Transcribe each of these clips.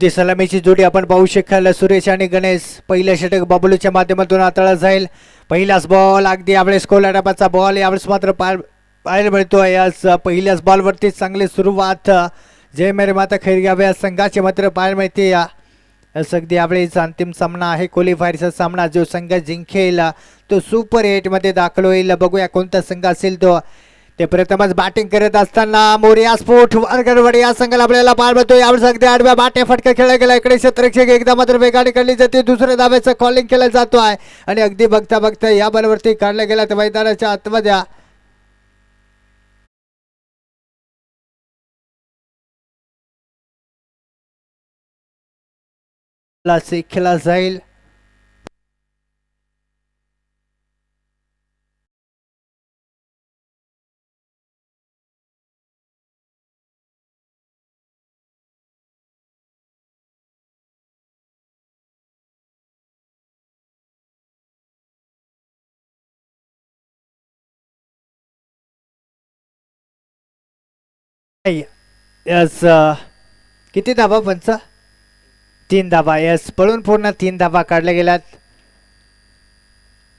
ती सलामीची जोडी आपण पाहू शकाल. सुरेश आणि गणेश. पहिलं षटक बबलूच्या माध्यमातून हाताळला जाईल. पहिलाच बॉल अगदी यावेळेस कोलाडापाचा बॉल यावेळेस मात्र पाहायला मिळतोय. याच पहिल्याच बॉलवरती चांगली सुरुवात जय मेरे माता खैर घ्यावे या संघाची मात्र पाहायला मिळते. अगदी यावेळेस अंतिम सामना आहे. क्वालिफायरचा सामना. जो संघ जिंकेल तो सुपर 8 मध्ये दाखल होईल. बघूया कोणता संघ असेल तो. ते प्रथमच बॅटिंग करत असताना मोरिया स्पोर्ट वारगरवाडी या संघाला आपल्याला पार मिळतो. यावेळेस अगदी आडव्या बाटे फटका खेळला गेला. इकडे क्षेत्ररक्षक एकदा मात्र वेगाने काढली जाते. दुसऱ्या धाब्याचं कॉलिंग केलं जातो आहे आणि अगदी बघता बघता या बॉलवरती काढला गेला तर मैदानाच्या आतमध्ये खेळला जाईल. यस किती धाबा पंच? 3 धाबा. यस पळून पूर्ण 3 धाबा काढल्या गेल्यात.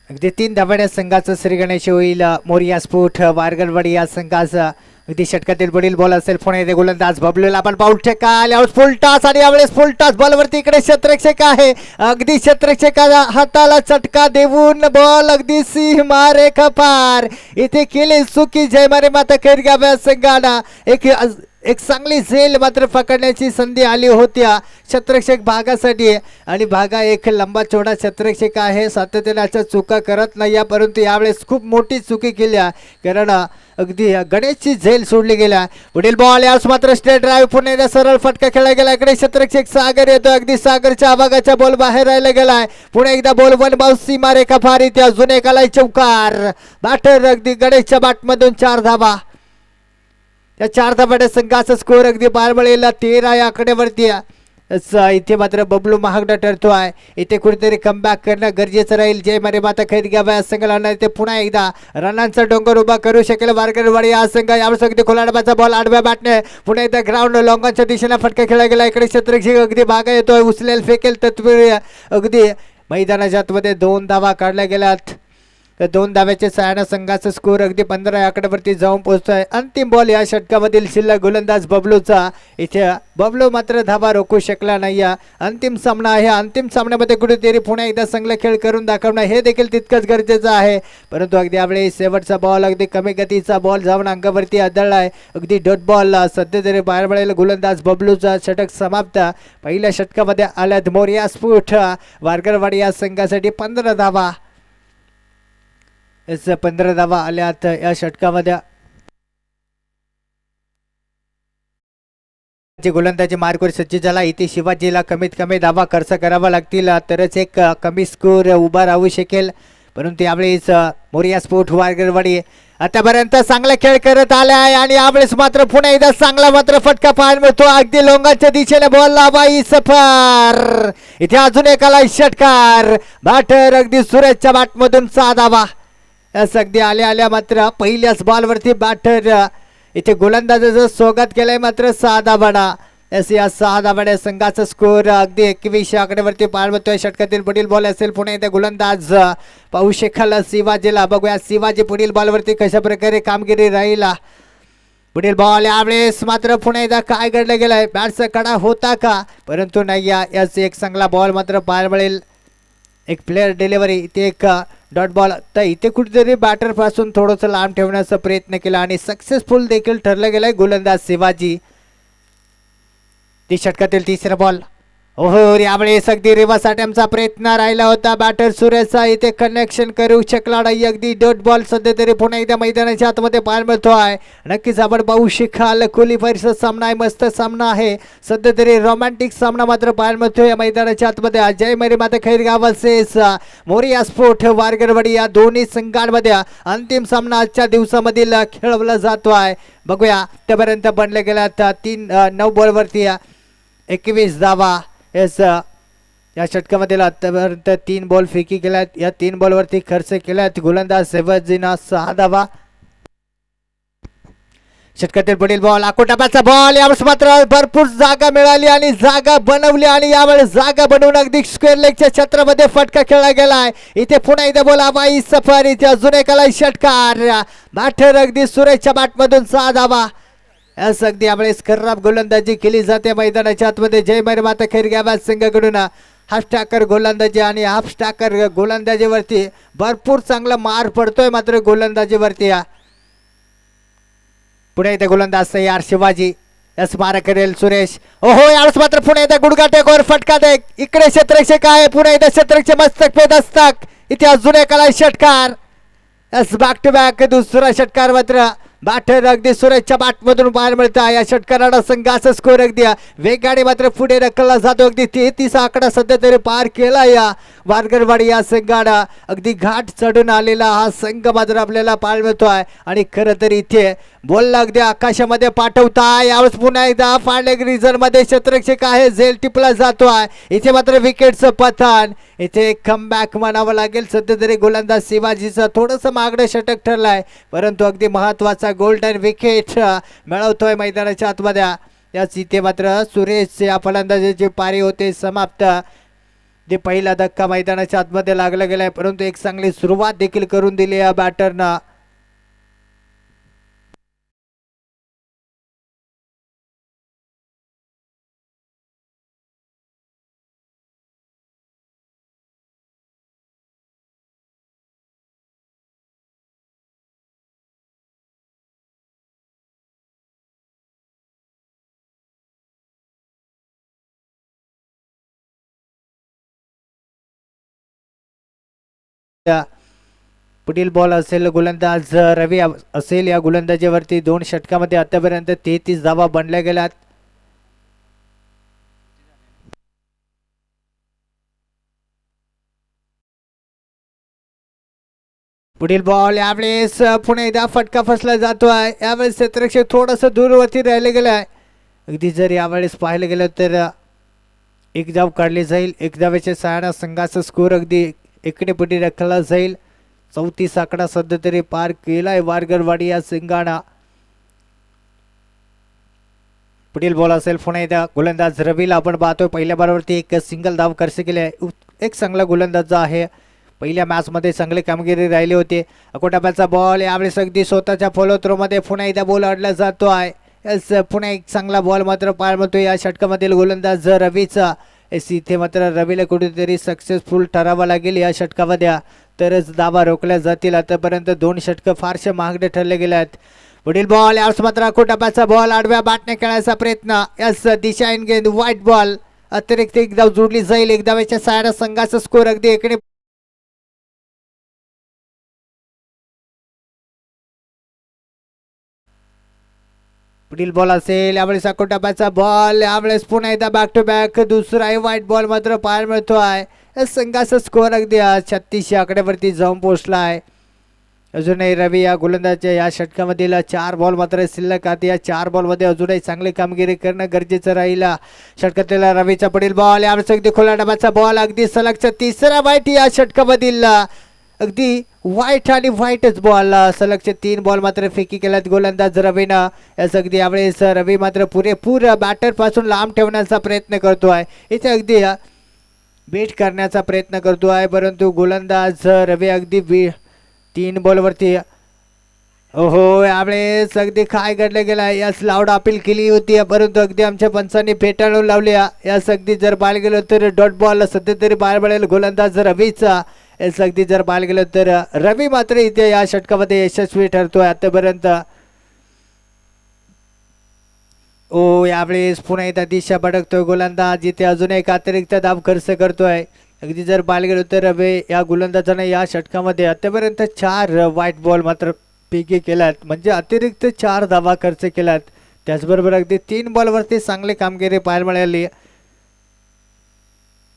अगदी 3 धाब्याने संघाचं श्री गणेश होईल. मोरिया स्पोर्ट वारगरवाडी या संघाचा अगदी षटकातील पुढील बॉल असेल. पुणे येथे गोलंदाज बबलूला आपण पाऊल ठेकाल. यावेळेस फुल टॉस आणि यावेळेस फुल टॉस बॉलवरती इकडे क्षेत्ररक्षक आहे. अगदी क्षेत्ररक्षकाला हाताला चटका देऊन बॉल अगदी सीमा रेखा पार. इथे केली चुकी जय मारे माता खैर घ्याव्या संघाला एक चांगली झेल मात्र पकडण्याची संधी आली होत्या क्षेत्ररक्षक भागासाठी आणि भागा एक लंबा चौडा क्षेत्ररक्षक आहे. सातत्याने अशा चुका करत नाही परंतु यावेळेस खूप मोठी चुकी केल्या कारण अगदी गणेशची झेल सोडली गेल्या. पुढील बॉल यावेळेस मात्र स्ट्रेट ड्राईव्ह पुणे सरळ फटका खेळला गेला. इकडे क्षेत्ररक्षक सागर येतो. अगदी सागरच्या भागाचा बॉल बाहेर राहिला गेलाय. पुणे एकदा बॉल वन बाउन्स सीमा रेखा फार इथे अजून एक आलाय चौकार. बॅटर अगदी गणेशच्या बॅटमधून 4 धाबा. या 4 धाब्याच्या संघाचा स्कोअर अगदी पार मिळेल 13 या आकड्यावरती. इथे मात्र बबलू महागडा ठरतो आहे. इथे कुठेतरी कमबॅक करणं गरजेचं राहील. जय मारे माता खैर घ्याव्या संघाला इथे पुन्हा एकदा रनांचा डोंगर उभा करू शकेल वारगरवाडी हा संघ. यावेळेस अगदी खोलाडबाचा बॉल आडव्या बॅटने पुन्हा एकदा ग्राउंड लॉंगॉनच्या दिशेने फटका खेळला गेला. इकडे क्षेत्ररक्षक अगदी भागा येतोय. उचलेल फेकेल तत्पर अगदी मैदानाच्या आतमध्ये 2 धावा काढल्या गेल्यात. 2 धाव्याचे सहाय्याने संघाचा स्कोअर अगदी 15 आकड्यावरती जाऊन पोहोचतोय. अंतिम बॉल या षटकामधील शिल्लक गोलंदाज बबलूचा. इथे बबलू मात्र धावा रोखू शकला नाही. अंतिम सामना आहे. अंतिम सामन्यामध्ये कुठेतरी पुन्हा एकदा चांगला खेळ करून दाखवणं हे देखील तितकंच गरजेचं आहे. परंतु अगदी यावेळी शेवटचा बॉल अगदी कमी गतीचा बॉल जाऊन अंगावरती आदळलाय. अगदी डॉट बॉल सध्या तरी बाहेर पडेल गोलंदाज बबलूचा. षटक समाप्त. पहिल्या षटकामध्ये आल्यात मोरिया स्पोर्ट वारगरवाडी या संघासाठी 15 धावा. 15 धावा आल्यात या षटकामध्ये. गोलंदाजी मार्गवर सज्ज झाला. इथे शिवाजीला कमीत कमी धावा खर्च करावा लागतील तरच एक कमी स्कोर उभा राहू शकेल. परंतु यावेळेस मोरिया स्पोर्ट वारगरवाडी आतापर्यंत चांगला खेळ करत आला आहे आणि यावेळेस मात्र पुन्हा एकदा चांगला मात्र फटका पाहायला मिळतो. अगदी लोंगाच्या दिशेने बॉल लावाई सफर. इथे अजून एकाला षटकार. बॅटर अगदी सुरेशच्या बॅटमधून 6 धावा. अगदी आल्या मात्र पहिल्याच बॉलवरती बॅटर इथे गोलंदाजाचं स्वागत केलंय मात्र 6 धाबाडा. या 6 धाबाड्या संघाचा स्कोअर अगदी 21 आकड्यावरती पार मिळतोय. षटकातील पुढील बॉल असेल पुणे इथे गोलंदाज पाहू शकाल शिवाजीला. बघूया शिवाजी पुढील बॉलवरती कशा प्रकारे कामगिरी राहिला. पुढील बॉल यावेळेस मात्र पुन्हा एकदा काय घडलं गेलंय. बॅटचा कडा होता का परंतु नाही. याच एक चांगला बॉल मात्र पार मिळेल. एक प्लेअर डिलिव्हरी. इथे एक डॉट बॉल. तर इथे कुठेतरी बॅटर पासून थोडंसं लांब ठेवण्याचा प्रयत्न केला आणि सक्सेसफुल देखील ठरलं गेलाय गोलंदाज शिवाजी. ती षटकातील 3रा बॉल. ओहो यावेळेस अगदी रिव्हर्स अटेम्प्टचा प्रयत्न राहिला होता. बॅटर सुरेशचा इथे कनेक्शन करू शकला नाही. अगदी डॉट बॉल सध्या तरी पुन्हा एकदा मैदानाच्या आतमध्ये पाहायला मिळतो आहे. नक्कीच आपण पाहू शकाल क्वालिफायरचा सामना आहे. मस्त सामना आहे. सध्या तरी रोमॅन्टिक सामना मात्र पाहायला मिळतो या मैदानाच्या आतमध्ये. जय मेरी माता खैर गावासेस मोरिया स्पोर्ट वारगरवाडी या दोन्ही संघांमध्ये अंतिम सामना आजच्या दिवसामधील खेळवला जातो आहे. बघूया आतापर्यंत बनले गेल्यात 9 बॉलवरती 21 धावा. या षटकामध्ये आतापर्यंत 3 बॉल फेकी केल्यात. या 3 बॉलवरती खर्च केल्यात गोलंदाज शिवाजीना 6 धावा. षटकातील पुढील बॉल आकोटापाचा बॉल यावेळेस मात्र भरपूर जागा मिळाली आणि जागा बनवली आणि यावेळेस जागा बनवून अगदी स्क्वेअर लेगच्या क्षेत्रामध्ये फटका खेळला गेलाय. इथे पुन्हा एकदा बोला बाई सफर इथे अजून एकाला षटकार बॅटर अगदी सुरेशच्या बॅटमधून 6 धावा. यास अगदी यावेळेस खराब गोलंदाजी केली जाते मैदानाच्या आतमध्ये. जय माता खैरगाव संघाकडून हाफ टाकर गोलंदाजी आणि हाफ टाकर गोलंदाजीवरती भरपूर चांगला मार पडतोय मात्र गोलंदाजीवरती. पुणे इथे गोलंदाज तयार शिवाजी यस मारा करेल सुरेश. ओहो यावेळेस मात्र पुणे इथे गुडघाटेकोर फटका दे. इकडे क्षेत्ररक्षक आहे पुणे इथे क्षेत्ररक्षक मस्तक पे दस्तक इथे अजून एकाला षटकार. यस बॅक टू बॅक दुसरा षटकार मात्र बॅटर अगदी सुरेशच्या बॅटमधून बाहेर मिळता. या षटकाराला संघाचा स्कोर अगदी वेगाने मात्र पुढे ढकलला जातो. अगदी 33 आकडा सध्या तरी पार केला या वारगरवाडी या संघानं. अगदी घाट चढून आलेला हा संघ मात्र आपल्याला पाहायला मिळतोय आणि खरं तर इथे बॉल अगदी आकाशामध्ये पाठवताय. यावेळेस पुन्हा एकदा फाळलेग रिझन मध्ये क्षेत्ररक्षक आहे झेल टिपला जातोय. इथे मात्र विकेटचं पतन. इथे कमबॅक म्हणावं लागेल. सध्या तरी गोलंदाज शिवाजीचं थोडंसं मागणं षटक ठरलाय परंतु अगदी महत्वाचा गोल्डन विकेट मिळवतोय मैदानाच्या आतमध्ये. याच इथे मात्र सुरेश या फलंदाजीची पारी होते समाप्त. जे पहिला धक्का मैदानाच्या आतमध्ये लागला गेलाय परंतु एक चांगली सुरुवात देखील करून दिली या बॅटरनं. पुढील बॉल असेल गोलंदाज रवी असेल. या गोलंदाजीवरती 2 षटकामध्ये आतापर्यंत 33 धावा बनल्या गेल्यात. पुढील बॉल यावेळेस पुन्हा एकदा फटका फसला जातोय. यावेळेस क्षेत्ररक्षक थोडंसं दूरवरती राहिले गेलं आहे. अगदी जर यावेळेस पाहिलं गेलं तर एक धाव काढली जाईल. एक धावेच्या सहाय्याने संघाचा स्कोर अगदी इकडे पुढे ढकलला जाईल. 34 आकडा सध्या तरी पार केलाय वारगरवाडी या संघानं. पुढील बॉल असेल पुन्हा एकदा गोलंदाज रवीला आपण पाहतोय. पहिल्या बॉलवरती एक सिंगल धाव खर्च केले आहे. एक चांगला गोलंदाज आहे. पहिल्या मॅच मध्ये चांगली कामगिरी राहिली होती. अकोटाप्याचा बॉल यावेळेस अगदी स्वतःच्या फॉलो थ्रो मध्ये पुन्हा एकदा बॉल अडला जातो आहे. पुन्हा एक चांगला बॉल मात्र पार मिळतो या षटकामधील गोलंदाज रवीचा. इथे मात्र रवीला कुठेतरी सक्सेसफुल ठरावा लागेल या षटकामध्ये तरच धावा रोखल्या जातील. आतापर्यंत 2 षटकं फारसे महागडे ठरले गेले आहेत. पुढील बॉल यावेळेस मात्र अकोटाप्याचा बॉल आडव्या बॅटने खेळायचा प्रयत्न. यस दिशा इन गेंद व्हाईट बॉल अतिरिक्त एक धाव जोडली जाईल. एक धावेच्या सहाय्याने संघाचा स्कोर अगदी इकडे पुढील बॉल असेल यावेळेस अकोटाप्याचा बॉल. यावेळेस पुन्हा एकदा बॅक टू बॅक दुसराही व्हाईट बॉल मात्र पाहायला मिळतो आहे. संघाचा स्कोर अगदी 36 आकड्यावरती जाऊन पोहोचला आहे. अजूनही रवी या गोलंदाजच्या या षटकामधील 4 बॉल मात्र शिल्लक आहेत. या 4 बॉलमध्ये अजूनही चांगली कामगिरी करणं गरजेचं राहील. षटकातील रवीचा पुढील बॉल यावेळेस अगदी खुल्या डब्याचा बॉल अगदी सलगचा तिसरा व्हाईट या षटकामधील अगदी व्हाईट आणि व्हाईटच बॉल. सलगचे 3 बॉल मात्र फेकी केल्यात गोलंदाज रवीनं. याच अगदी यावेळेस रवी मात्र पुरेपूर बॅटर पासून लांब ठेवण्याचा प्रयत्न करतोय. इथे अगदी बीट करण्याचा प्रयत्न करतोय परंतु गोलंदाज रवी अगदी 3 बॉलवरती ओहो यावेळेस अगदी काय घडलं गेलं. यास लाऊड अपील केली होती परंतु अगदी आमच्या पंचांनी फेटाळून लावली. यास अगदी जर बाहेर गेलो तर डॉट बॉल सध्या तरी बाहेर पडेल गोलंदाज रवीचा. यास अगदी जर बाहेर गेलो तर रवी मात्र इथे या षटकामध्ये यशस्वी ठरतोय आतापर्यंत. ओ यावेळेस पुन्हा एकदा दिशा भटकतोय गोलंदाज. इथे अजून एक अतिरिक्त धाव खर्च करतोय. अगदी जर पाहायला गेलो तर रवी या गोलंदाजाने या षटकामध्ये आतापर्यंत 4 व्हाईट बॉल मात्र फेकी केल्यात म्हणजे अतिरिक्त 4 धावा खर्च केल्यात. त्याचबरोबर अगदी 3 बॉलवरती चांगली कामगिरी पाहायला मिळाली.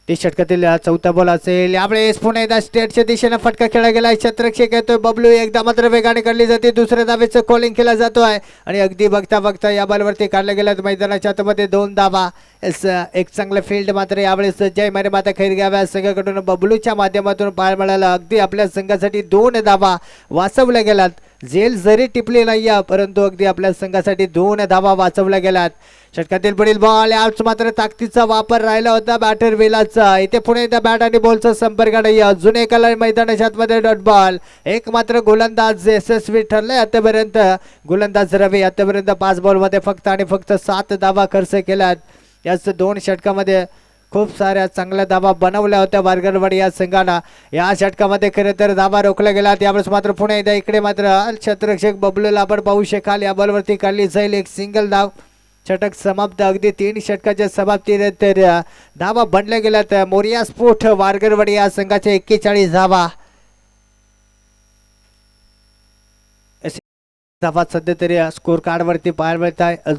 ते षटकातील 4था बॉल असेल यावेळेस पुन्हा एकदा स्टेटच्या दिशेने फटका खेळला गेला. क्षेत्ररक्षक येतोय बबलू एकदा मात्र वेगाने काढली जाते. दुसऱ्या धावेचं कॉलिंग केला जातो आहे आणि अगदी बघता बघता या बॉलवरती काढल्या गेल्यात मैदानाच्या आतमध्ये 2 धावा. एक चांगलं फील्ड मात्र यावेळेस जय माता खैरगाव संघाकडून बबलूच्या माध्यमातून पाहायला मिळाला. अगदी आपल्या संघासाठी 2 धावा वाचवल्या गेल्यात. झेल जरी टिपली नाही परंतु अगदी आपल्या संघासाठी 2 धावा वाचवल्या गेल्यात. षटकातील पुढील बॉल याच मात्र ताकदीचा वापर राहिला होता बॅटर विलासचा. इथे पुणे एकदा बॅट आणि बॉलचा संपर्क नाही. अजून एकाला मैदानाच्या आतमध्ये डॉट बॉल. एक मात्र गोलंदाज यशस्वी ठरले आतापर्यंत. गोलंदाज रवी आतापर्यंत 5 बॉलमध्ये फक्त आणि फक्त 7 धावा खर्च केल्यात. याच 2 षटकामध्ये खूप साऱ्या चांगल्या धावा बनवल्या होत्या वारगरवाडी या संघानं. या षटकामध्ये खरं तर धावा रोखल्या गेल्या. त्यावेळेस मात्र पुणे एकदा इकडे मात्र क्षेत्ररक्षक बबलूला आपण पाहू शकाल या बॉलवरती काढली जाईल एक सिंगल धाव. षटक समाप्त. अगदी 3 षटकाच्या समाप्तीने तर धावा बनल्या गेल्यात. मोरिया स्पोर्ट वारगरवाडी या संघाच्या 41 धावा. धावा सध्या तरी स्कोर कार्ड वरती पाहायला मिळत आहे.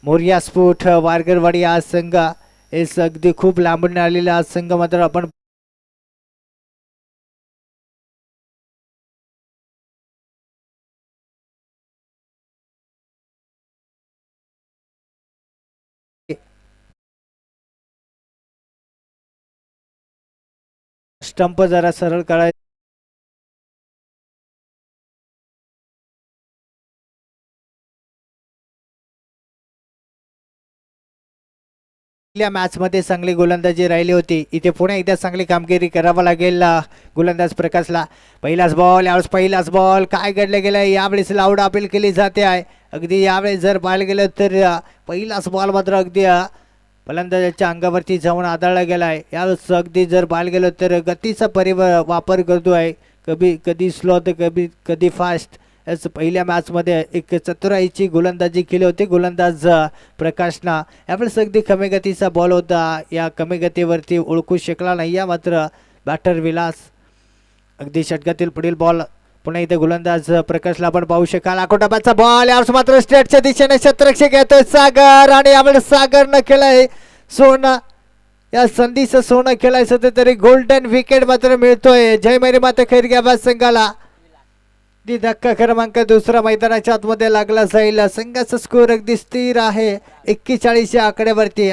मोरिया स्पोर्ट वारगरवाडी हा संघ अगदी खूप लांबून आलेला हा संघ मात्र आपण स्टंप जरा सरळ काढायचा. मॅच मध्ये चांगली गोलंदाजी राहिली होती. इथे पुणे एकदा चांगली कामगिरी करावं लागेल गोलंदाज प्रकाशला. पहिलाच बॉल यावेळेस पहिलाच बॉल. काय घडलं गेलं यावेळेस लाऊड अपील केली जाते आहे. अगदी यावेळेस जर पाहायला गेलं तर पहिलाच बॉल मात्र अगदी फलंदाजाच्या अंगावरती जाऊन आदळला गेला आहे. यावेळेस अगदी जर पाहायला गेलं तर गतीचा वापर करतो आहे. कधी स्लो तर कधी फास्ट. याच पहिल्या मॅचमध्ये एक चतुराईची गोलंदाजी केली होती गोलंदाज प्रकाशना. यावेळेस अगदी कमी गतीचा बॉल होता. या कमी गतीवरती ओळखू शकला नाही मात्र बॅटर विलास. अगदी षटकातील पुढील बॉल पुन्हा इथे गोलंदाज प्रकाशला आपण पाहू शकाल. आकोटाबाचा बॉल यावेळेस मात्र स्ट्रेटच्या दिशेने क्षेत्ररक्षक येतोय सागर आणि यावेळेस सागरनं केलंय सोनं. या संधीचं सोनं केलंय सध्या तरी. गोल्डन विकेट मात्र मिळतोय जय मेरी माता खैरगाबाद संघाला. धक्का क्रमांक 2 मैदानाच्या आतमध्ये लागला जाईल. संघाचा स्कोर अगदी स्थिर आहे 41 या आकड्यावरती.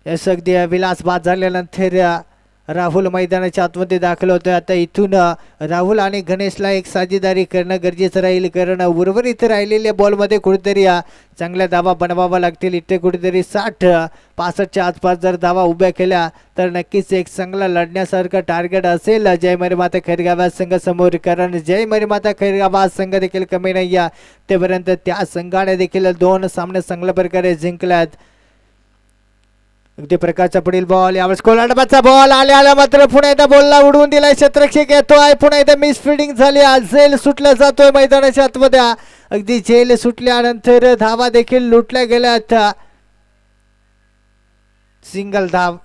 यस अगदी विलास बाद झाल्यानंतर राहुल मैदानाच्या आतमध्ये दाखल होतोय. आता इथून राहुल आणि गणेशला एक साजेदारी करणं गरजेचं राहील कारण उर्वरित राहिलेल्या बॉलमध्ये कुठेतरी चांगल्या धावा बनवाव्या लागतील. इथे कुठेतरी 60-65च्या आसपास जर धावा उभ्या केल्या तर नक्कीच एक चांगला लढण्यासारखं टार्गेट असेल जय मरी माता खैरगाबाद संघासमोर. कारण जय मरी माता खैरगाबाद संघ देखील कमी नाही आहे. तेपर्यंत त्या संघाने देखील 2 सामने चांगल्या प्रकारे जिंकल्यात. अगदी प्रकारचा पुढील बॉल यावेळेस कोलाडबाचा बॉल आल्या मात्र पुन्हा एकदा बॉलला उडवून दिलाय. क्षेत्ररक्षक येतोय. पुन्हा एकदा मिस फिल्डिंग झाली. झेल सुटला जातोय मैदानाच्या आतमध्ये. अगदी झेल सुटल्यानंतर धावा देखील लुटल्या गेल्यात. सिंगल धाव.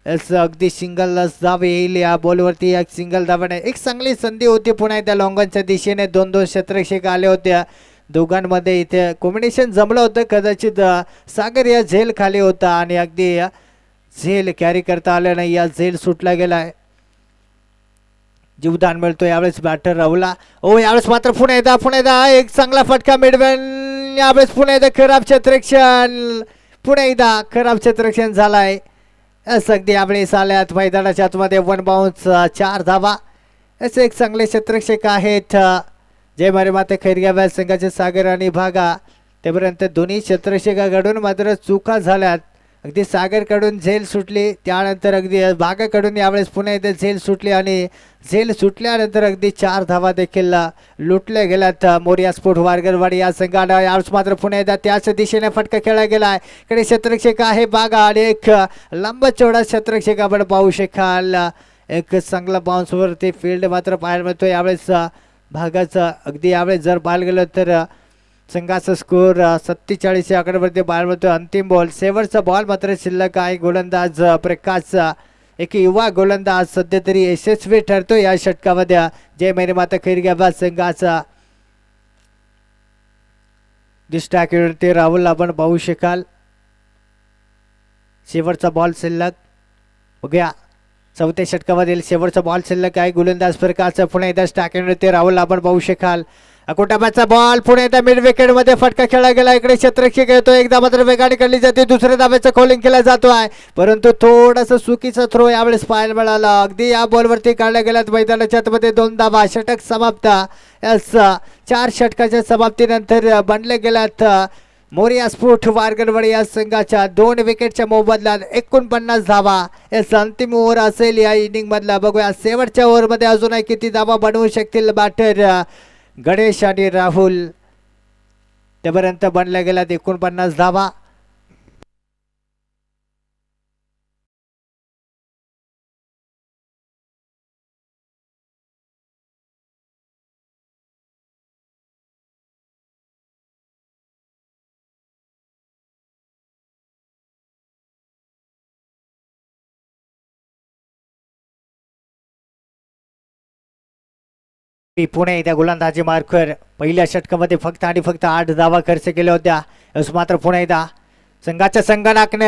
अगदी सिंगल धाव येईल या बॉलवरती. एक सिंगल धावाने एक चांगली संधी होती. पुन्हा एकदा लॉंगनच्या दिशेने 2 क्षेत्ररक्षक आले होते. दोघांमध्ये इथे कॉम्बिनेशन जमलं होतं. कदाचित सागर या झेल खाली होता आणि अगदी झेल कॅरी करता आलं नाही. या झेल सुटला गेलाय. जीवदान मिळतो यावेळेस बॅटर राहुला. यावेळेस मात्र पुन्हा एकदा एक चांगला फटका मिळवेल. यावेळेस पुन्हा एकदा खराब क्षेत्ररक्षण. पुन्हा एकदा खराब क्षेत्ररक्षण झालाय. अगदी यावेळेस आल्यात मैदानाच्या आतमध्ये 1 बाउन्स 4 धावा. असे एक चांगले क्षेत्ररक्षक आहेत जय मरी माता खैरगाबाद संघाचे सागर आणि भागा. तेपर्यंत दोन्ही क्षेत्ररक्षकाकडून मात्र चुका झाल्यात. अगदी सागरकडून झेल सुटली. त्यानंतर अगदी भागाकडून यावेळेस पुन्हा एकदा झेल सुटली आणि झेल सुटल्यानंतर अगदी 4 धावा देखील लुटल्या गेल्यात मोरिया स्पोर्ट वारगरवाडी या संघाला. यावेळेस मात्र पुन्हा एकदा त्याच दिशेने फटका खेळला गेलाय. कडे क्षेत्ररक्षक आहे भागा आणि एक लांब चौडा क्षेत्ररक्षक आपण पाहू शकाल. एक चांगला बाउन्सवरती फील्ड मात्र पाहायला मिळतो यावेळेस भागाचा. अगदी यावेळेस जर पाहायला गेलं तर संघाचा स्कोर 47 या आकड्यावरती पाहायला मिळतो. अंतिम बॉल शेवटचा बॉल मात्र शिल्लक आहे. गोलंदाज प्रकाशचा एक युवा गोलंदाज सध्या तरी यशस्वी ठरतो या षटकामध्ये जय मेरी माता खैरगाबाद संघाचा. डिस्ट्रॅक्टवरती राहुल आपण पाहू शकाल. शेवटचा बॉल शिल्लक. बघूया चौथ्या षटकामधील शेवटचा बॉल शिल्लक आहे. गोलंदाज फरकाचं पुन्हा एकदा स्टॅकिंगवरती राहुल आपण पाहू शकाल. कुटुंबाचा बॉल पुणे एकदा मिड विकेट मध्ये फटका खेळला गेला. इकडे क्षेत्ररक्षक येतो, एकदा मात्र वेगाने काढली जाते, दुसऱ्या धाब्याचं कॉलिंग केला जातो आहे, परंतु थोडंसं चुकीचा थ्रो यावेळेस पाहायला मिळाला. अगदी या बॉलवरती काढल्या गेल्यात मैदानाच्या आतमध्ये 2 धाबा. षटक समाप्त. यास 4 षटकाच्या समाप्तीनंतर बनले गेल्यात मोरिया स्पोर्ट वारगडवाडी या संघाच्या 2 विकेटच्या मोबदल्यात 49 धावा. याचा अंतिम ओव्हर असेल या इनिंग मधला. बघूया शेवटच्या ओव्हरमध्ये अजूनही किती धावा बनवू शकतील बॅटर गणेश आणि राहुल. त्यापर्यंत बनल्या गेल्यात 49 धावा. पुणे त्या गोलंदाजी मार्कर पहिल्या षटकामध्ये फक्त आणि फक्त 8 धावा खर्च केल्या होत्या. मात्र पुणे एकदा संघाच्या संगणकाने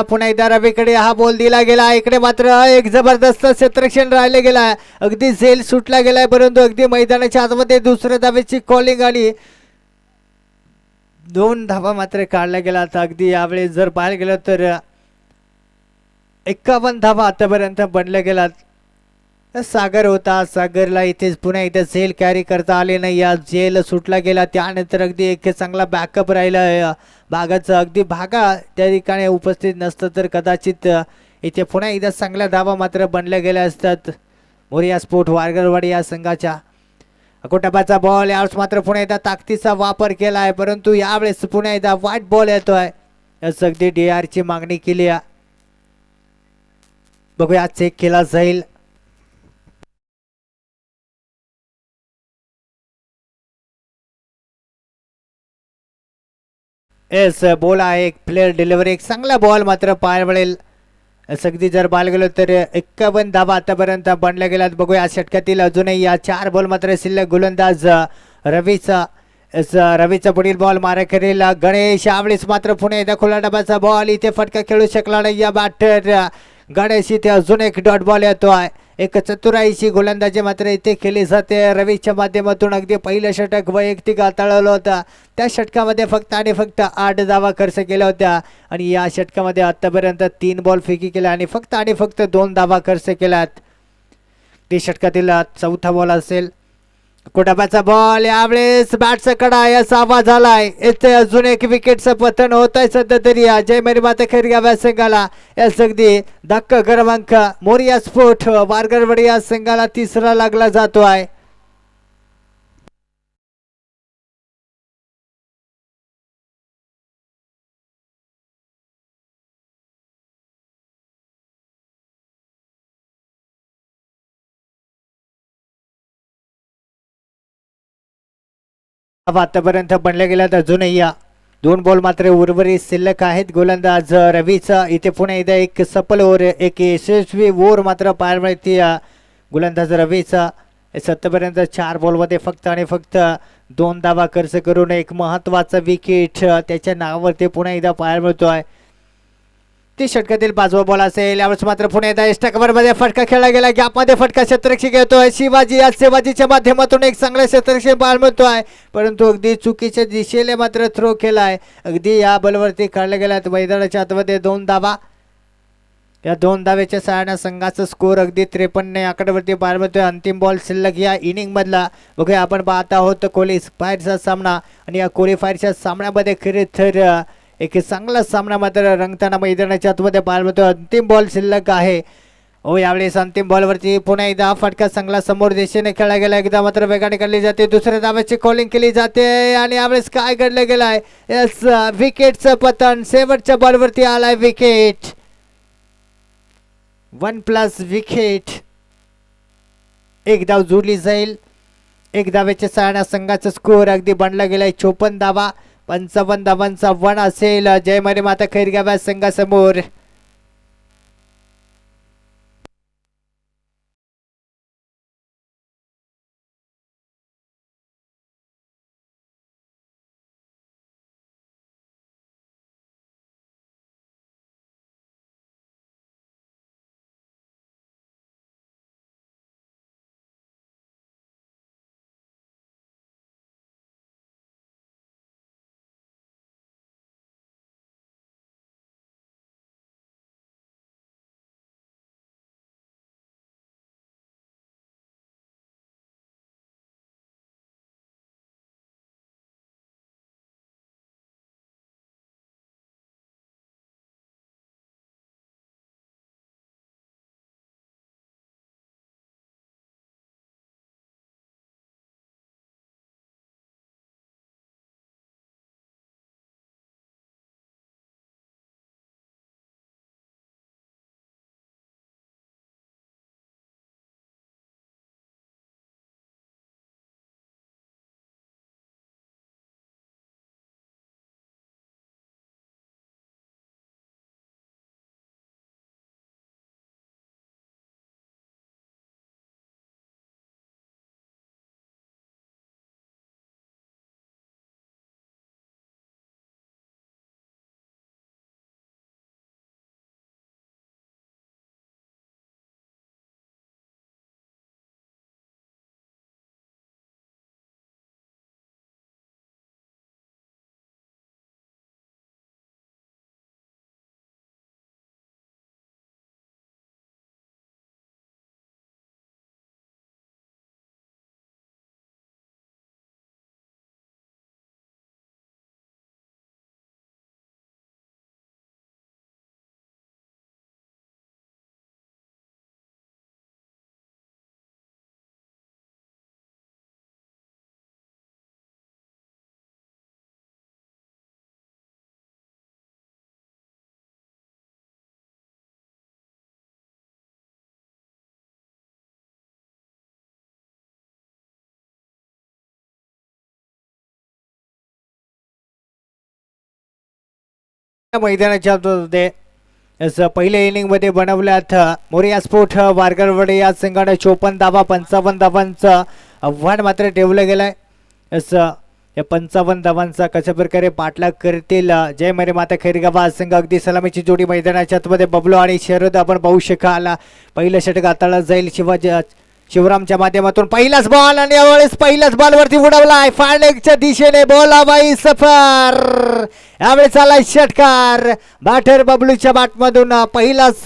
पुन्हा एकदा रवीकडे हा बॉल दिला गेला. इकडे मात्र एक जबरदस्त क्षेत्ररक्षण राहिले गेला. अगदी झेल सुटला गेलाय, परंतु अगदी मैदानाच्या आतमध्ये दुसऱ्या धावेची कॉलिंग आली. 2 धावा मात्र काढल्या गेला. अगदी यावेळेस जर पाहायला गेलं तर 51 धावा आतापर्यंत बनल्या गेलात. सागर होता, सागरला इथेच पुन्हा एकदा झेल कॅरी करता आले नाही. या झेल सुटला गेला, त्यानंतर अगदी एक चांगला बॅकअप राहिला भागाचं. अगदी भागा त्या ठिकाणी उपस्थित नसतं तर कदाचित इथे पुन्हा एकदा चांगल्या धावा मात्र बनल्या गेल्या असतात मोरिया स्पोर्ट वारगडवाडी या संघाच्या. कोटपाचा बॉल यावेळेस मात्र पुन्हा एकदा ताकदीचा वापर केला आहे, परंतु यावेळेस पुन्हा एकदा वाईट बॉल येतोय. अगदी DR ची मागणी केली आहे. बघूया चेक केला जाईल. एस बॉल आहे, एक प्लेअर डिलिव्हरी, एक चांगला बॉल मात्र पाहायला मिळेल. अगदी जर पाहायला गेलो तर 51 धावा आतापर्यंत बनल्या गेल्यात. बघूया षटकातील अजूनही या 4 बॉल मात्र शिल्लक. गोलंदाज रवीचा पुढील बॉल मारा करेल गणेश. यावेळेस मात्र पुणे एकदा खुला डबाचा बॉल, इथे फटका खेळू शकला नाही या बॅटर गणेश. इथे अजून एक डॉट बॉल येतोय. एक चतुराईची गोलंदाजी मात्र इथे केली जाते रवीच्या माध्यमातून. अगदी पहिलं षटक वैयक्तिक हाताळलं होतं, त्या षटकामध्ये फक्त आणि फक्त 8 धावा खर्च केल्या होत्या आणि या षटकामध्ये आतापर्यंत 3 बॉल फेकी केल्या आणि फक्त 2 धावा खर्च केल्यात. ती षटकातील चौथा बॉल असेल. कुटुंबाचा बॉल यावेळेस बॅटचा कडा याचा आवाज आलाय. इथे अजून एक विकेटचं पतन होत आहे सध्या तरी जय मेरी माता खैरगाव संघाला. यास अगदी धक्का क्रमांक मोरिया स्पोर्ट वारगडवाडी या संघाला 3रा लागला जातो आहे. आतापर्यंत बनल्या गेल्यात अजूनही या 2 बॉल मात्र उर्वरित शिल्लक आहेत. गोलंदाज रवीचा इथे पुन्हा एकदा एक सफल ओव्हर, एक यशस्वी ओव्हर मात्र पाहायला मिळते गोलंदाज रवीचा. आतापर्यंत 4 बॉलमध्ये फक्त आणि फक्त 2 धावा खर्च करून एक महत्वाचा विकेट त्याच्या नावावरती पुन्हा एकदा पाहायला मिळतोय. ती षटकातील 5वा बॉल असेल. यावेळेस मात्र पुणे एकदा एक्स्ट्रा कव्हर मध्ये फटका खेळला गेला. गॅपमध्ये फटका क्षेत्ररक्षक येतोय शिवाजी. या शिवाजीच्या माध्यमातून एक चांगला क्षेत्ररक्षक पाहायला मिळतोय, परंतु अगदी चुकीच्या दिशेने मात्र थ्रो केलाय. अगदी या बॉलवरती काढल्या गेल्यात मैदानाच्या आतमध्ये 2 धावा. या 2 धावेच्या सहाय्याने संघाचा स्कोर अगदी 53 आकड्यावरती पाहायला मिळतोय. अंतिम बॉल शिल्लक या इनिंग मधला. बघूया आपण पाहत आहोत क्वालिफायरचा सामना आणि या क्वालिफायरच्या सामन्यामध्ये खरे तर एक चांगला सामना मात्र रंगताना मैदानाच्या आतमध्ये पाहायला मिळतो. अंतिम बॉल शिल्लक आहे. यावेळेस अंतिम बॉलवरती पुन्हा एकदा फटका चांगला समोर दिशेने खेळला गेला. एकदा मात्र वेगाने काढली जाते, दुसऱ्या धाव्याची कॉलिंग केली जाते आणि यावेळेस काय घडलं गेलाय. यस विकेटचं पतन. शेवटच्या बॉलवरती आलाय विकेट. 1+ विकेट. एक धाव जोडली जाईल. एक धावेच्या सहाय्याने संघाचा स्कोर अगदी बनला गेलाय 54 धावा. 55 धावांचा 1 असेल जय मरी माता खैरगाव संघासमोर. मैदानाच्या मध्ये पहिल्या इनिंग मध्ये बनवल्यात मोरिया स्पोर्ट वारगरवाडी या संघाने 54 धावा 55 धावांचं आव्हान मात्र ठेवलं गेलंय. असं या 55 धावांचा कशा प्रकारे पाठलाग करतील जय मरे माता खैरगाव संघ. अगदी सलामीची जोडी मैदानाच्या आतमध्ये बबलू आणि शरद आपण पाहू शकाल. पहिलं षटक हाताळलं जाईल शिवरामच्या माध्यमातून. पहिलाच बॉल आणि यावेळेस पहिल्याच बॉलवरती उडवलाय फाळलेगच्या दिशेने बोलाबाई सफर. यावेळेस आलाय षटकार बॅटर बबलूच्या बॅटमधून. पहिलाच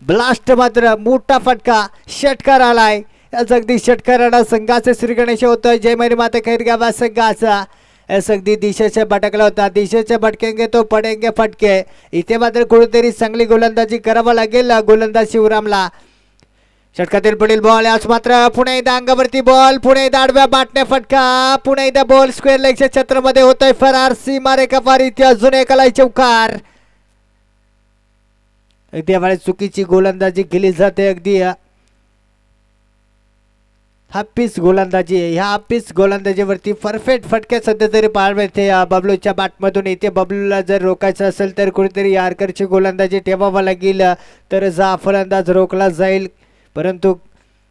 ब्लास्ट मात्र मोठा फटका षटकार आलाय. याच अगदी षटकारानं संघाचे श्रीगणेश होतं जय मरी माता खैरगाव संघाचा. अगदी दिशेचे भटकला होता. दिशेचे भटकेंगे तो पडेंगे फटके. इथे मात्र कुठेतरी चांगली गोलंदाजी करावं लागेल गोलंदाज शिवरामला. षटकातील पुढील बॉल आज मात्र पुन्हा एकदा अंगावरती बॉल. पुन्हा एकदा आडव्या बाटने फटका. पुन्हा एकदा बॉल स्क्वेअर लेगच्या छत्रामध्ये होतोय फरार. सीमा रेखा पार. इथे अजून एक आलाय चौकार. अगदी यावेळेस चुकीची गोलंदाजी केली जाते. अगदी हाफिस गोलंदाजी. ह्या हाफिस गोलंदाजीवरती परफेक्ट फटके सध्या तरी पाहायला मिळते बबलूच्या बॅटमधून. इथे बबलूला जर रोखायचं असेल तर कुठेतरी यारकरची गोलंदाजी ठेवावं लागेल तरच हा फलंदाज रोखला जाईल. परंतु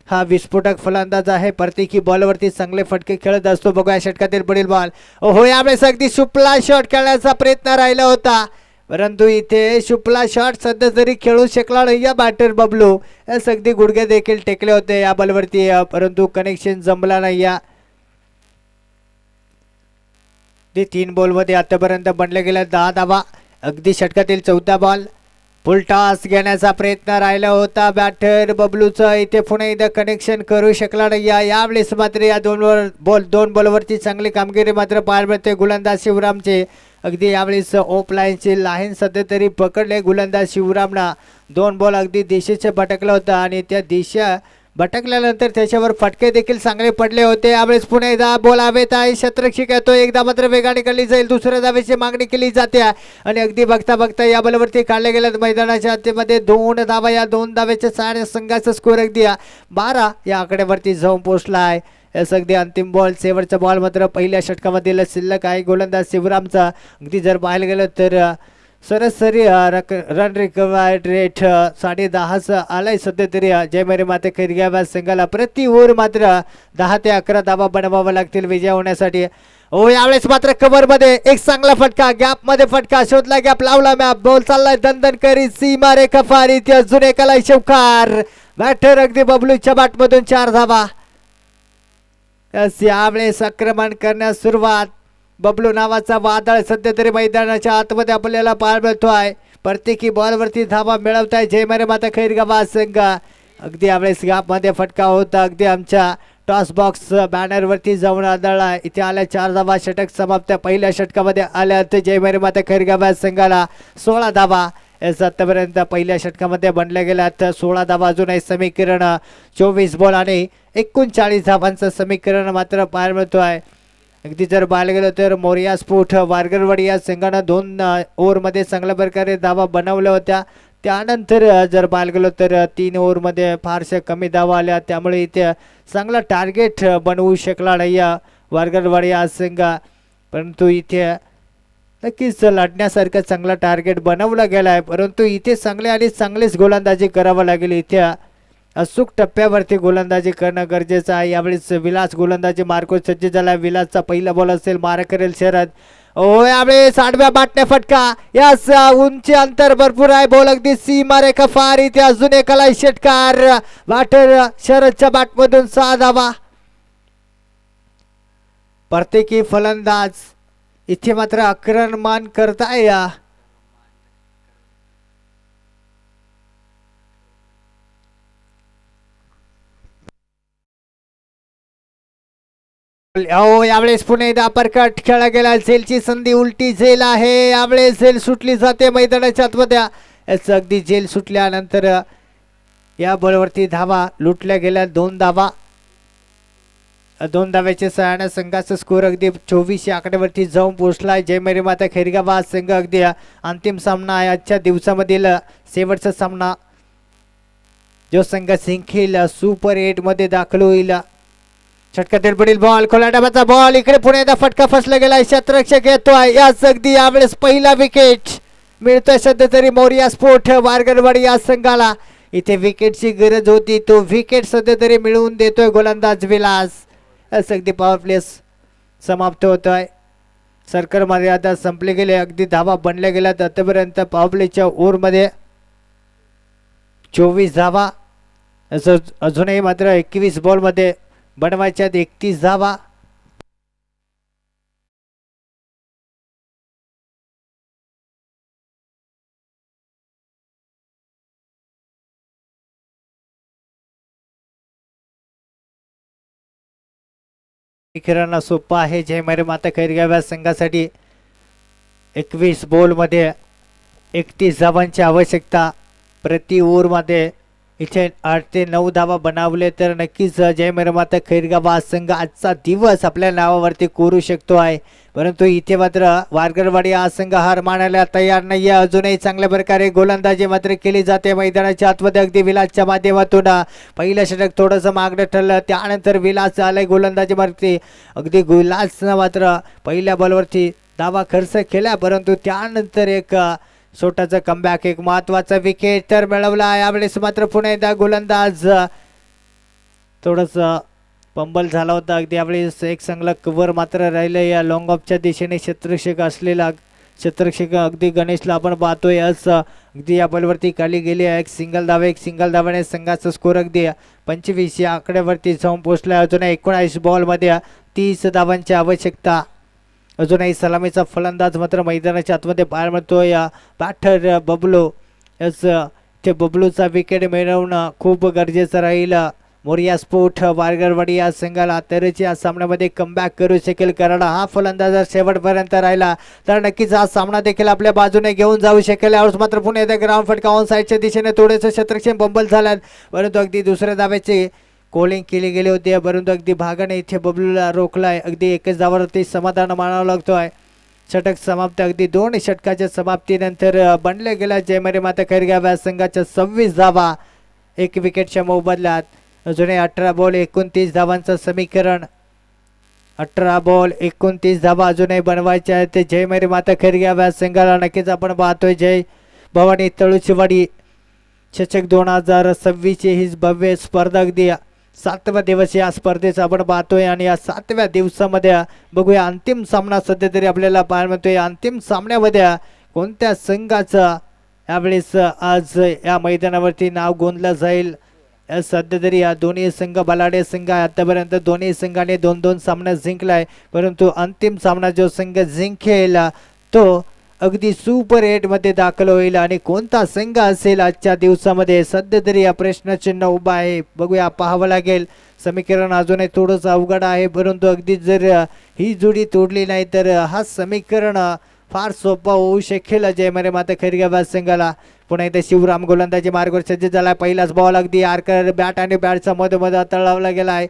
हा विस्फोटक फलंदाज आहे. प्रत्येकी बॉलवरती चांगले फटके खेळत असतो. बघूया षटकातील पुढील बॉल. हो यावेळेस अगदी शुपला शॉट खेळण्याचा प्रयत्न राहिला होता परंतु इथे शुपला शॉट सध्या तरी खेळू शकला नाही या बॅटर बबलू. अगदी गुडघे देखील टेकले होते या बॉलवरती परंतु कनेक्शन जमला नाही. या 3 बॉलमध्ये आतापर्यंत बनले गेल्या 10 धावा. अगदी षटकातील 14 बॉल. फुल टॉस घेण्याचा प्रयत्न राहिला होता बॅटर बबलूचा. इथे पुन्हा एकदा कनेक्शन करू शकला नाही. यावेळेस मात्र या 2 बॉलवरती चांगली कामगिरी मात्र पाहायला मिळते गोलंदाज शिवरामचे. अगदी यावेळेस ऑफ लाईनची लाईन सध्या तरी पकडले गोलंदाज शिवरामना. 2 बॉल अगदी दिशेचे भटकला होता आणि त्या दिशा भटकल्यानंतर त्याच्यावर फटके देखील चांगले पडले होते. यावेळेस पुन्हा एकदा बॉल हवेत आहे. क्षेत्ररक्षक येतो. एकदा मात्र वेगाने काढली जाईल. दुसऱ्या धावेची मागणी केली जाते आणि अगदी बघता बघता या बॉलवरती काढले गेले मैदानाच्या हद्दीमध्ये 2 धावा. या 2 धावेच्या सहाय्याने संघाचा स्कोर अगदी 12 या आकड्यावरती जाऊन पोहोचला आहे. अगदी अंतिम बॉल शेवटचा बॉल मात्र पहिल्या षटकामध्ये शिल्लक आहे गोलंदाज शिवरामचा. अगदी जर पाहायला गेलं तर सरासरी रन रिकवर्ड रेट 10.5 आलाय सध्या तरी जय मरे माता खैरगाव संघाला. प्रति ओव्हर मात्र 10 ते 11 धावा बनवाव्या लागतील विजय होण्यासाठी. हो यावेळेस मात्र कव्हर मध्ये एक चांगला फटका. गॅप मध्ये फटका शोधला. गॅप लावला. मॅप बॉल चाललाय दणदण करी. सीमा रेखा पार. इथे अजून एक आलाय चौकार. बॅटर अगदी बबलूच्या बॅटमधून 4 धावा. यावेळेस आक्रमण करण्यास सुरुवात. बबलू नावाचा वादळ सध्या तरी मैदानाच्या आतमध्ये आपल्याला पाहायला मिळतो आहे. प्रत्येकी बॉलवरती धावा मिळवत आहे जय मरे माता खैरगाव संघ. अगदी यावेळेस गॅपमध्ये फटका होता. अगदी आमच्या टॉस बॉक्स बॅनरवरती जाऊन आदळला. इथे आल्या 4 धावा. षटक समाप्त. पहिल्या षटकामध्ये आल्या तर जय मरे माता खैरगाव संघाला 16 धावा. आतापर्यंत पहिल्या षटकामध्ये बनल्या गेल्यात 16 धावा. अजून आहे समीकरण 24 बॉल आणि 39 धावांचं समीकरण मात्र पाहायला मिळतो आहे. अगदी जर पाहायला गेलं तर मोरिया स्पोर्ट वारगरवाडी या संघानं 2 ओव्हरमध्ये चांगल्या प्रकारे धावा बनवल्या होत्या. त्यानंतर जर पाहायला गेलो तर 3 ओव्हरमध्ये फारशा कमी धावा आल्या. त्यामुळे इथे चांगला टार्गेट बनवू शकला नाही वारगरवाडी या संघ. परंतु इथे नक्कीच लढण्यासारखं चांगला टार्गेट बनवला गेला आहे. परंतु इथे चांगलीच गोलंदाजी करावं लागेल. इथे अचूक टप्प्यावरती गोलंदाजी करणं गरजेचं आहे. यावेळेस विलास गोलंदाजी मार्को सज्ज झाला. विलासचा पहिला बॉल असेल. मार करेल शरद. ओ यावेळेस आडव्या बाटण्या फटका. यास उंची अंतर भरपूर आहे. बॉल अगदी सीमा रेखा फार. इथे अजून एक आलाय षटकार. बॅटर शरदच्या बॅटमधून 6 धावा. प्रत्येकी फलंदाज इथे मात्र आक्रमण करताय. यावेळेस पुन्हा एकदा अपरकट खेळला गेला. झेलची संधी. उलटी झेल आहे. यावेळेस झेल सुटली जाते मैदानाच्या आतमध्ये. अगदी झेल सुटल्यानंतर या बॉलवरती धावा लुटल्या गेल्या. 2 धावा. 2 धाव्याच्या सहाय्याने संघाचा स्कोर अगदी 24 या आकड्यावरती जाऊन पोहोचलाय जय मरे माता खैरगाव संघ. अगदी अंतिम सामना आहे. आजच्या दिवसामधील शेवटचा सामना. जो संघ जिंकेल सुपर 8 मध्ये दाखल होईल. षटकातील पुढील बॉल. खोला डाबाचा बॉल. इकडे पुणे फटका फसला गेला. क्षेत्ररक्षक येतोय. याच अगदी यावेळेस पहिला विकेट. मिळतोय सध्या तरी मोरिया स्पोर्ट वारगरवाडी या संघाला. इथे विकेटची गरज होती, तो विकेट सध्या तरी मिळवून देतोय गोलंदाज विलास. अगदी पॉवर प्ले समाप्त होतोय. सर्कल मर्यादा संपली गेली, अगदी धावा बनल्या गेल्या. आतापर्यंत पॉवर प्लेच्या ओव्हरमध्ये 24 धावा, अजूनही मात्र 21 बॉलमध्ये बनवायच्यात 31 धावा. खेळांना सोपं आहे. जय मरे माता खैरगाव संघासाठी 21 बॉलमध्ये 31 धावांची आवश्यकता. प्रति ओव्हरमध्ये इथे 8 ते 9 धावा बनावले तर नक्कीच जय मरे माता खैरगाव संघ आजचा दिवस आपल्या नावावरती कोरू शकतो आहे. परंतु इथे मात्र वारगरवाडी हा संघ हार मानायला तयार नाही आहे. अजूनही चांगल्या प्रकारे गोलंदाजी मात्र केली जाते मैदानाच्या आतमध्ये. अगदी विलासच्या माध्यमातून पहिलं षटक थोडंसं मागणं ठरलं, त्यानंतर विलास आलाय गोलंदाजी मारती. अगदी विलासनं मात्र पहिल्या बॉलवरती धावा खर्च केला, परंतु त्यानंतर एक छोटाचा कमबॅक, एक महत्वाचा विकेट तर मिळवला. यावेळेस मात्र पुन्हा एकदा गोलंदाज थोडंसं पंबल झाला होता. अगदी यावेळेस एक चांगला कव्हर मात्र राहिलं या लॉंग ऑफच्या दिशेने क्षेत्ररक्षक असलेला क्षेत्ररक्षक अगदी गणेशला आपण पाहतोय. अगदी या बॉलवरती खाली गेली आहे. एक सिंगल धावाने संघाचा स्कोर अगदी 25 या आकड्यावरती जाऊन पोहोचला. अजून 19 बॉलमध्ये 30 धावांची आवश्यकता. अजूनही सलामीचा फलंदाज मात्र मैदानाच्या आतमध्ये बाहेर मिळतोय. बॅटर बबलू, ते बबलूचा विकेट मिळवणं खूप गरजेचं राहील मोरिया स्पोर्ट वारगरवाडी या संघाला, तरच या सामन्यामध्ये कमबॅक करू शकेल. कारण हा फलंदाज जर शेवटपर्यंत राहिला तर नक्कीच हा सामना देखील आपल्या बाजूने घेऊन जाऊ शकेल. यावेळेस मात्र पुन्हा एकदा ग्राउंड फटका ऑन साईडच्या दिशेने थोडेसे क्षेत्ररक्षण बंबल झाल्यात, परंतु अगदी दुसऱ्या धाब्याची कॉलिंग केली गेली होती. परंतु अगदी भागाने इथे बबलूला रोखलाय. अगदी एकच धावावरती समाधान मानावं लागतोय. षटक समाप्त. अगदी 2 षटकाच्या समाप्तीनंतर बनल्या गेल्या जय मरे माता खैरगाव संघाच्या 26 धावा 1 विकेटच्या मोबदल्यात. अजूनही 18 बॉल 29 धावांचं समीकरण. 18 बॉल 29 धावा अजूनही बनवायच्या आहेत ते जय मरे माता खैरगाव संघाला. नक्कीच आपण पाहतोय जय भवानी तळुचीवाडी चषक 2026 ही भव्य स्पर्धा. अगदी 7व्या दिवस या स्पर्धेचा आपण पाहतोय आणि या 7व्या दिवसामध्ये बघूया अंतिम सामना सध्या तरी आपल्याला पाहायला मिळतोय. अंतिम सामन्यामध्ये कोणत्या संघाचं यावेळेस आज या मैदानावरती नाव गोंदलं जाईल. सध्या तरी या दोन्ही संघ बलाढ्य संघ आहे. आतापर्यंत दोन्ही संघाने 2-2 सामना जिंकलाय, परंतु अंतिम सामना जो संघ जिंकेल तो अगदी सुपर 8 मध्ये दाखल होईल. आणि कोणता संघ असेल आजच्या दिवसामध्ये सध्या तरी या प्रश्नचिन्ह उभा आहे. बघूया, पाहावं लागेल. समीकरण अजूनही थोडंसं अवघड आहे, परंतु अगदी जर ही जोडी तोडली नाही तर हा समीकरण फार सोपा होऊ शकेल जय मरे माता खैरगाव संघाला. पुन्हा इथे शिवराम गोलंदाजी मार्गावर सज्ज झाला. पहिलाच बॉल अगदी आर्कर बॅट आणि बॅटचा मध्ये तळावला गेलाय.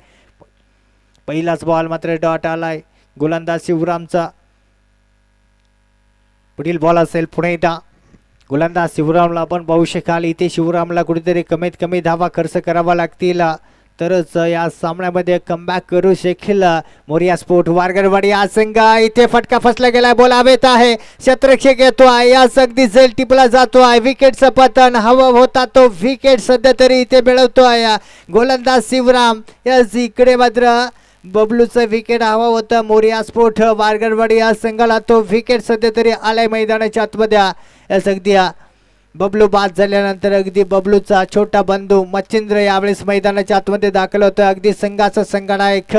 पहिलाच बॉल मात्र डॉट आलाय गोलंदाज शिवरामचा. पुढील बॉल असेल पुणे एकदा गोलंदाज शिवरामला आपण पाहू शकाल. इथे शिवरामला कुठेतरी कमीत कमी धावा खर्च करावा लागतील तरच या सामन्यामध्ये कमबॅक करू शकेल मोरिया स्पोर्ट वारगरवाडी हा संघ. इथे फटका फसला गेलाय, बॉल हवेत आहे, क्षेत्ररक्षक येतोय, या अगदी झेल टिपला जातोय. विकेटचं पतन हवा होता तो विकेट सध्या तरी इथे मिळवतोय गोलंदाज शिवराम. याच इकडे मात्र बबलूचं विकेट हवा होतं मोरिया स्पोर्ट वारगरवाडी या संघाला. तो विकेट सध्या तरी आलाय मैदानाच्या आतमध्ये. याच अगदी बबलू बाद झाल्यानंतर अगदी बबलूचा छोटा बंधू मच्छिंद्र यावेळेस मैदानाच्या आतमध्ये दाखल होतोय. अगदी संघाचा संघनायक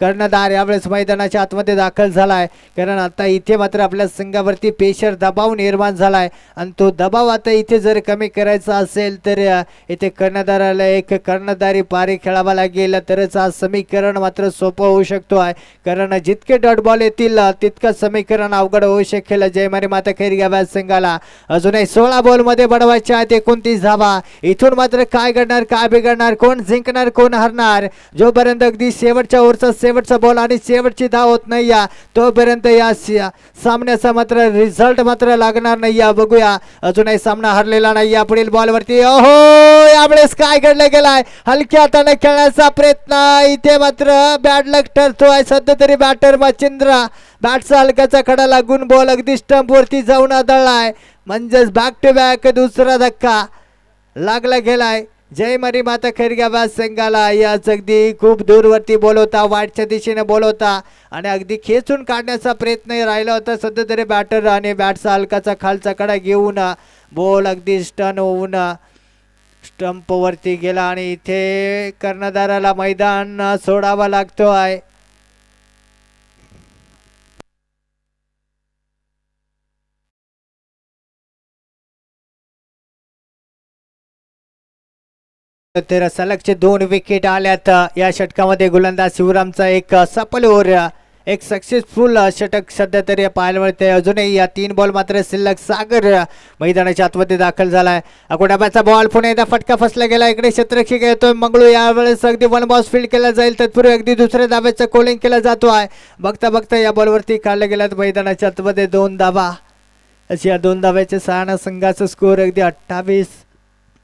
कर्णधार यावेळेस मैदानाच्या आतमध्ये दाखल झालाय. कारण आता इथे मात्र आपल्या संघावरती प्रेशर दबाव निर्माण झालाय आणि तो दबाव आता इथे जर कमी करायचा असेल तर इथे कर्णधाराला एक कर्णधारी पारी खेळावा लागेल, तरच हा समीकरण मात्र सोपं होऊ शकतो आहे. कारण जितके डॉट बॉल येतील तितकं समीकरण अवघड होऊ शकेल जय मरे माता खैरगाव संघाला. अजूनही 16 बॉल मध्ये बनवायच्या आहेत 29 धावा. इथून मात्र काय घडणार, काय बिघडणार, कोण जिंकणार, कोण हरणार, जोपर्यंत अगदी शेवटच्या ओव्हरचा शेवटचा बॉल आणि शेवटची धाव होत नाही तोपर्यंत या सामन्याचा मात्र रिझल्ट मात्र लागणार नाही. बघूया, अजूनही सामना हरलेला नाही. पुढील बॉलवरती ओहो, यावेळेस काय घडलं गेलाय, हलक्या हाताने खेळण्याचा प्रयत्न, इथे मात्र बॅड लक ठरतोय सध्या तरी बॅटर मच्छिंद्र. बॅटचा हलक्याचा खडा लागून बॉल अगदी स्टंप वरती जाऊन आदळलाय. म्हणजेच बॅक टू बॅक दुसरा धक्का लागला गेलाय जय मरी माता खैरगाव संघाला. याच अगदी खूप दूरवरती बोलवता, वाईटच्या दिशेने बोलवता आणि अगदी खेचून काढण्याचा प्रयत्न राहिला होता. सध्या तरी बॅटर आणि बॅटचा हलकाचा खालचा कडा घेऊन बॉल अगदी स्टन होऊन स्टंपवरती गेला आणि इथे कर्णधाराला मैदान सोडावा लागतो आहे. तर सलगचे 2 विकेट आल्यात या षटकामध्ये. गोलंदाज शिवरामचा एक सफल ओव्हर, एक सक्सेसफुल षटक सध्या तरी पाहायला मिळते. अजूनही या 3 बॉल मात्र शिल्लक. सागर मैदानाच्या आतमध्ये दाखल झालाय. अकोटाब्याचा बॉल पुन्हा एकदा फटका फसला गेला. इकडे क्षेत्ररक्षक येतोय मंगळू. यावेळेस अगदी 1 बॉल फील्ड केला जाईल. तत्पूर्वी अगदी दुसऱ्या धाब्याचं कोलिंग केला जातो आहे. बघता बघता या बॉलवरती काढल्या गेल्यात मैदानाच्या आतमध्ये 2 धाबा. अशी या 2 धाब्याच्या सहाणा संघाचा स्कोअर अगदी 28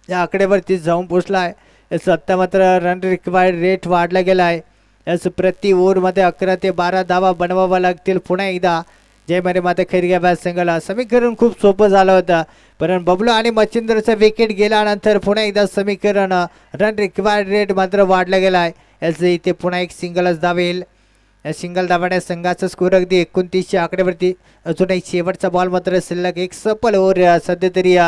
या आकड्यावरती जाऊन पोचला आहे. याचं आत्ता मात्र रन रिक्वायर्ड रेट वाढला गेला आहे. याच प्रति ओव्हरमध्ये 11 ते 12 धावा बनवावा लागतील. पुन्हा एकदा जय मरे माता खैरगाव संघाला समीकरण खूप सोपं झालं होतं, पण बबलू आणि मच्छिंद्रचं विकेट गेल्यानंतर पुन्हा एकदा समीकरण रन रिक्वायर्ड रेट मात्र वाढला गेला आहे. याचं इथे पुन्हा एक सिंगलच धावेल. या सिंगल धावाने संघाचा स्कोअर अगदी 29च्या आकड्यावरती. अजून एक शेवटचा बॉल मात्र शिल्लक. एक सफल ओव्हर सध्या तरी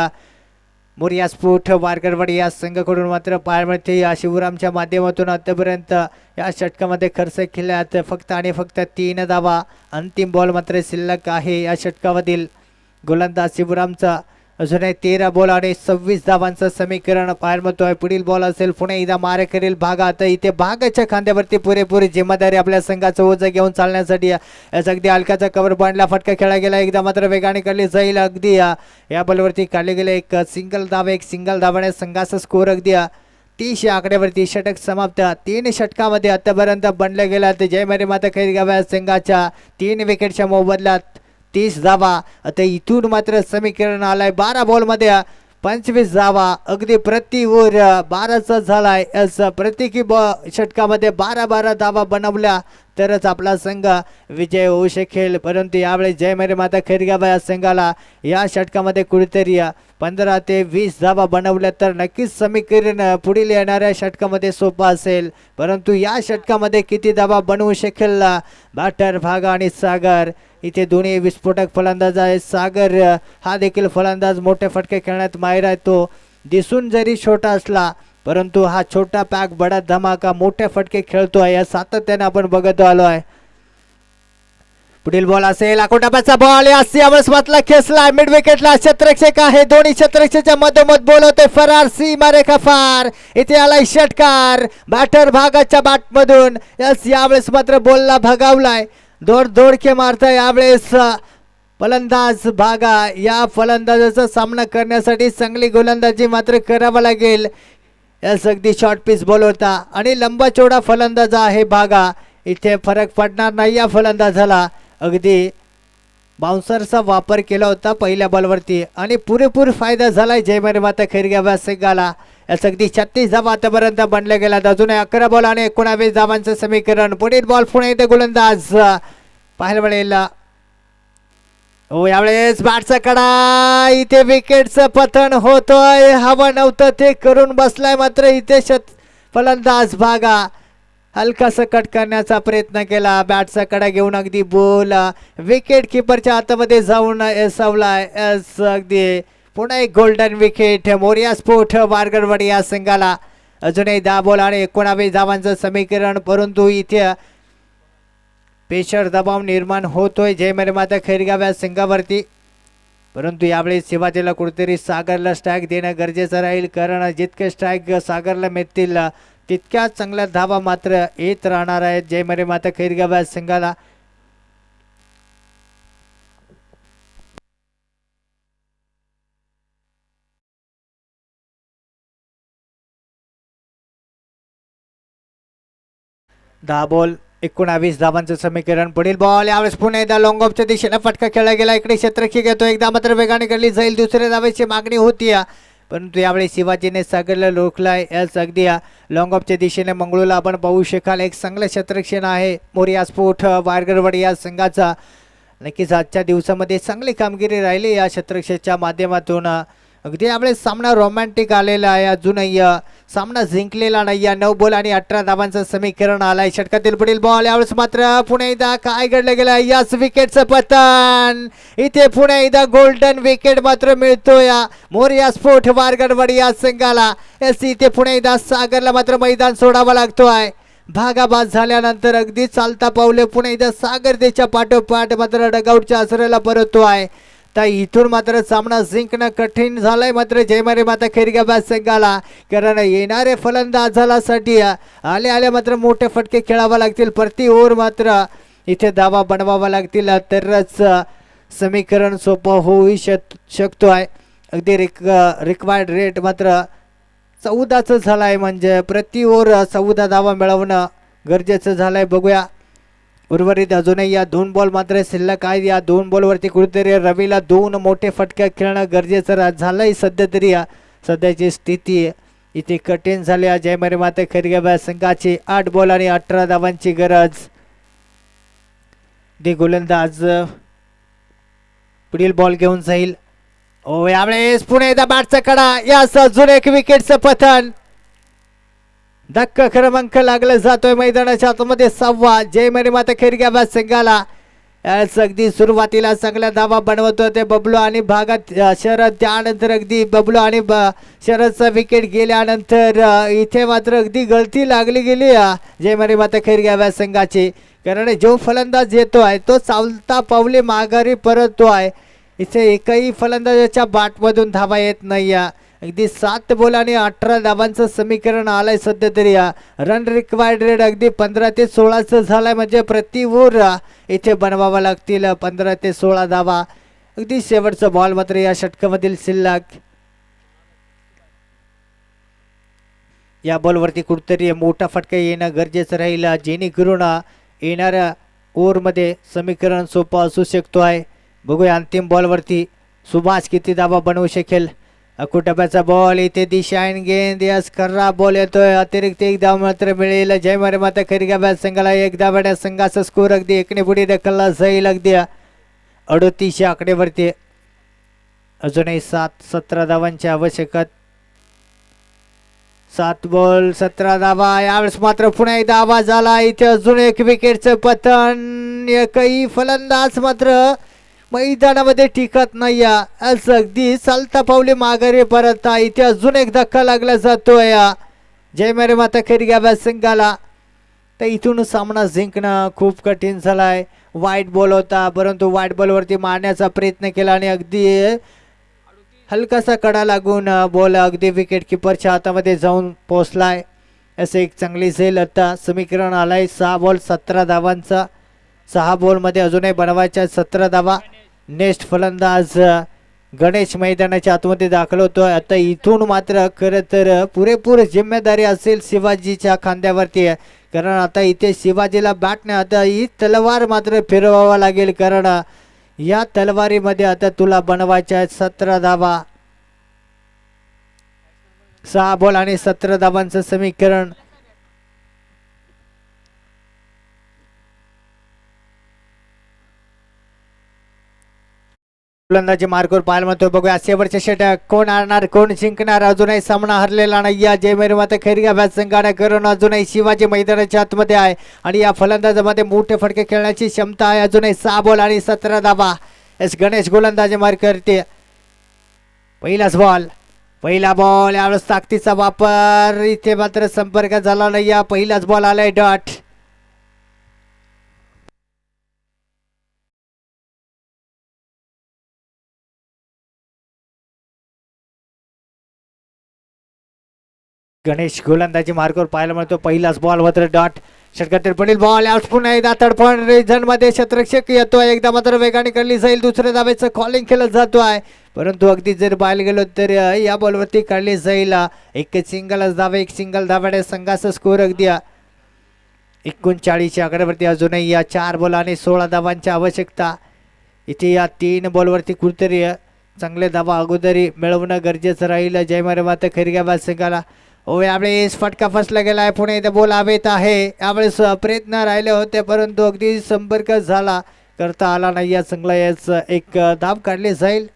मोरिया स्पोर्ट वारगरवाडी या संघाकडून मात्र पाहायला मिळते. या शिवरामच्या माध्यमातून आतापर्यंत या षटकामध्ये खर्च केल्यात फक्त आणि फक्त 3 धावा. अंतिम बॉल मात्र शिल्लक आहे या षटकामधील. गोलंदाज शिवरामचा अजूनही 13 बॉल आणि 26 धावांचं समीकरण पाहायला मिळतो आहे. पुढील बॉल असेल पुन्हा एकदा मारे करेल भागा. आता इथे भागाच्या खांद्यावरती पुरेपूर जिम्मेदारी आपल्या संघाचं ओझं घेऊन चालण्यासाठी अगदी हलकाचा कव्हर बॉन्डला फटका खेळला गेला. एकदा मात्र वेगाने काढली जाईल. अगदी या बॉलवरती काढले गेले एक सिंगल धावा. एक सिंगल धावाने संघाचा स्कोअर अगदी 30 या आकड्यावरती. षटक समाप्त. 3 षटकामध्ये आतापर्यंत बनल्या गेला. जय मरे माता खैरगाव संघाच्या 3 विकेटच्या मोबदल्यात 30 धावा. आता इथून मात्र समीकरण आलाय 12 बॉलमध्ये 25 धावा. अगदी प्रति ओव्हर 12चा झालाय. प्रत्येकी षटकामध्ये 12 धावा बनवल्या तरच आपला संघ विजय होऊ शकेल. परंतु यावेळी जय मरे माता खैरगाव या संघाला या षटकामध्ये कुठेतरी 15 ते 20 धावा बनवल्या तर नक्कीच समीकरण पुढील येणाऱ्या षटकामध्ये सोपं असेल. परंतु या षटकामध्ये किती धावा बनवू शकेल बॅटर भागा आणि सागर. इथे दोन्ही विस्फोटक फलंदाज आहेत. सागर हा देखील फलंदाज मोठे फटके खेळण्यात माहिर आहे. तो दिसून जरी छोटा असला परंतु हा छोटा पॅक बडा धमाका मोठे फटके खेळतोय. या सातत्याने आपण बघत आलो आहे. पुढील बॉल असेल अकोटाब्याचा बॉल. यावेळेस मात्र खेचला मिड विकेटला. क्षेत्ररक्षक आहे. दोन्ही क्षेत्ररक्षकाच्या मधोमध बॉल होते. फरार सीमा रेखा फार. इथे आलाय षटकार बॅटर भागाच्या बॅटमधून. यावेळेस मात्र बॉलला भगावलाय. दोडके मारता यावेळेस फलंदाज भागा. या फलंदाजाचा सामना करण्यासाठी चांगली गोलंदाजी मात्र करावा लागेल. यास अगदी शॉर्ट पिच बॉल होता आणि लंबा चौडा फलंदाज आहे भागा. इथे फरक पडणार नाही या फलंदाजाला. अगदी बाउन्सरचा वापर केला होता पहिल्या बॉलवरती आणि पुरेपूर फायदा झालाय जय मरे माता खैरगाव संघाला. यास अगदी 36 धावा आतापर्यंत बनल्या गेल्यात. अजून 11 बॉल आणि 19 धावांचं समीकरण. पुढील बॉल पुन्हा येते गोलंदाज पाहायला मिळेल. हो यावेळेस बॅटचा कडा. इथे विकेटचं पतन होतोय. हवं नव्हतं ते करून बसलाय. मात्र इथे फलंदाज भागा हलकासा कट करण्याचा प्रयत्न केला. बॅटचा कडा घेऊन अगदी बॉल विकेट किपरच्या हातामध्ये जाऊन एसवलाय. अगदी पुन्हा एक गोल्डन विकेट मोरिया स्पोर्ट वारगरवाडी या संघाला. अजूनही 10 बॉल आणि 19 धावांचं समीकरण. परंतु इथे पेशर दबाव निर्माण होतोय जय मरे माता खैरगाव या संघावरती. परंतु यावेळी शिवाजीला कुठेतरी सागरला स्ट्राईक देणं गरजेचं राहील. कारण जितके स्ट्राईक सागरला मिळतील तितक्या चांगल्या धावा मात्र येत राहणार आहेत जय मरे माता खैरगाव या संघाला. दहा बॉल 19 धावांचं समीकरण. पुढील बॉल यावेळेस पुन्हा एकदा लॉंग ऑफच्या दिशेने फटका खेळला गेला. इकडे क्षेत्ररक्षक येतो. एकदा मात्र वेगाने काढली जाईल. दुसऱ्या धावेची मागणी होती परंतु यावेळी शिवाजीने सागरला रोखलाय. याच अगदी लॉंग ऑफच्या दिशेने मंगळूला आपण पाहू शकाल. एक चांगलं क्षेत्ररक्षण आहे मोरिया स्पोर्ट वारगरवाडी या संघाचा. नक्कीच आजच्या दिवसामध्ये चांगली कामगिरी राहिली या शतरक्षच्या माध्यमातून. अगदी यावेळेस सामना रोमॅन्टिक आलेला आहे. अजूनही सामना जिंकलेला नाही. 9 बॉल आणि 18 धावांचं समीकरण आलंय. षटकातील पुढील बॉल यावेळेस मात्र पुन्हा एकदा काय घडलं गेलं याच विकेटचं पतन. इथे पुन्हा एकदा गोल्डन विकेट मात्र मिळतोय मोरया स्पोर्ट वारगडवाडी या संघाला. इथे पुन्हा एकदा सागरला मात्र मैदान सोडावं लागतोय. भागाबाद झाल्यानंतर अगदी चालता पावले पुन्हा एकदा सागर त्याच्या पाठोपाठ मात्र डगआउटच्या आसऱ्याला परततोय. तर इथून मात्र सामना जिंकणं कठीण झालंय मात्र जयमारी माता खैरगाबाद संघाला. कारण येणारे फलंदाजासाठी आले आले मात्र मोठे फटके खेळावे लागतील. प्रति ओव्हर मात्र इथे दावा बनवावा लागतील तरच समीकरण सोपं होऊ शकतोय. अगदी रिक्वायर्ड रेट मात्र 14चं झालाय. म्हणजे प्रति ओव्हर 14 धावा मिळवणं गरजेचं झालंय. बघूया उर्वरित अजूनही या 2 बॉल मात्र शिल्लक आहे. या 2 बॉलवरती कुठेतरी रवीला 2 मोठे फटके खेळणं गरजेचं झालंय. सध्या तरी सध्याची स्थिती इथे कठीण झाली. जयमारी माता खैरगाबाद संघाची 8 बॉल आणि 18 धावांची गरज. दे गोलंदाज पुढील बॉल घेऊन जाईल. ओ यावेळेस पुणे एकदा बॅटचा कडा. यास अजून एक विकेटचं पतन. धक्का क्रमांक लागला जातोय मैदानाच्या आतमध्ये 6वा जयमारी माता खैरगाबाद संघाला. अगदी सुरुवातीला चांगल्या धावा बनवत होते बबलू आणि भागात शरद. त्यानंतर अगदी बबलू आणि शरदचा विकेट गेल्यानंतर इथे मात्र अगदी गळती लागली गेली जयमारी माता खैरगाबाद संघाची. कारण जो फलंदाज येतो आहे तो चालता पावले माघारी परततो आहे. इथे एकही फलंदाजाच्या बॅटमधून धावा येत नाही. अगदी 7 बॉल आणि 18 धावांचं समीकरण आलंय. सध्या तरी रन रिक्वायर्ड रेट अगदी 15 ते 16चं झालंय. म्हणजे प्रति ओव्हर इथे बनवावा लागतील 15 ते 16 धावा. अगदी शेवटचा बॉल मात्र या षटकामधील शिल्लक. या बॉलवरती कुठतरी मोठा फटका येणं गरजेचं राहील जेणेकरून येणाऱ्या ओव्हरमध्ये समीकरण सोपं असू शकतो आहे. बघूया अंतिम बॉलवरती सुभाष किती धावा बनवू शकेल. कुटुंबाचा बॉल इथे दिशाईन गेंद. यस खरा बॉल येतोय. अतिरिक्त 1 धाव मात्र मिळेल जयमारी माता खैरगाबाद संघाला. 1 धावाच्या संघाचा स्कोर अगदी 1ने पुढे ढकलला जाईल. अगदी 38 आकडेवरती. अजूनही 17 धावांची आवश्यकता. 7 बॉल 17 धावा. यावेळेस मात्र पुन्हा एकदा आवाज आला. इथे अजून एक विकेटचं पतन. एकही फलंदाज मात्र मैदानामध्ये टिकत नाही. अगदी चालता पावले माघारी परत. इथे अजून एक धक्का लागला जातोय जयमारी माता खैरगाबाद संघाला. तर इथून सामना जिंकणं खूप कठीण झालाय. वाईट बॉल होता परंतु वाईट बॉलवरती मारण्याचा प्रयत्न केला आणि अगदी हलकासा कडा लागून बॉल अगदी विकेट किपरच्या हातामध्ये जाऊन पोहोचलाय. असे एक चांगली झेल. आता समीकरण आलाय 6 बॉल 17 धावांचा. 6 बॉलमध्ये अजूनही बनवायच्या 17 धावा. नेक्स्ट फलंदाज गणेश मैदानाच्या आतमध्ये दाखल होतोय. आता इथून मात्र खरं तर पुरेपूर जिम्मेदारी असेल शिवाजीच्या खांद्यावरती. कारण आता इथे शिवाजीला बॅटने आता ही तलवार मात्र फिरवावा लागेल. कारण या तलवारीमध्ये आता तुला बनवायच्या 17 धावा. 6 बॉल आणि 17 धावांचं समीकरण. गोलंदाजी मार्कवर पाहायला म्हणतो. बघूया शेवटचे षटक कोण आणणार कोण जिंकणार. अजूनही सामना हरलेला नाही या जयमारी माता खैरगाबाद संघाने. करून अजूनही शिवाजी मैदानाच्या आतमध्ये आहे आणि या फलंदाजामध्ये मोठे फटके खेळण्याची क्षमता आहे. अजूनही 6 बॉल आणि 17 धावा. एस गणेश गोलंदाजी मार्क करते. पहिला बॉल यावेळेस ताकदीचा वापर. इथे मात्र संपर्क झाला नाही. या पहिलाच बॉल आलाय डॉट. गणेश गोलंदाजी मार्कवर पाहायला मिळतो. पहिलाच बॉल मात्र डॉट. षटकातील पुढील बॉल यावेळेस पुन्हा एकदा तडफड रिझन मध्ये क्षेत्ररक्षक येतोय. एकदा मात्र वेगाने काढली जाईल. दुसऱ्या धावेचं कॉलिंग केलं जातो आहे परंतु अगदी जर पाहायला गेलो तर या बॉलवरती काढली जाईल. एक सिंगलच धावे. एक सिंगल धाव्याने संघाचा स्कोर अगदी 39 आकड्यावरती. अजूनही या 4 बॉल आणि 16 धावांची आवश्यकता. इथे या 3 बॉलवरती कुठेतरी चांगले धावा अगोदरी मिळवणं गरजेचं राहील जयमारी माता खैरगाबाद संघाला. ओ यावेळेस फटका फसला गेलाय. पुणे इथे बॉल हवेत आहे. यावेळेस प्रयत्न राहिले होते परंतु अगदी संपर्क झाला. करता आला नाही या संघाला याच एक धाव काढली जाईल.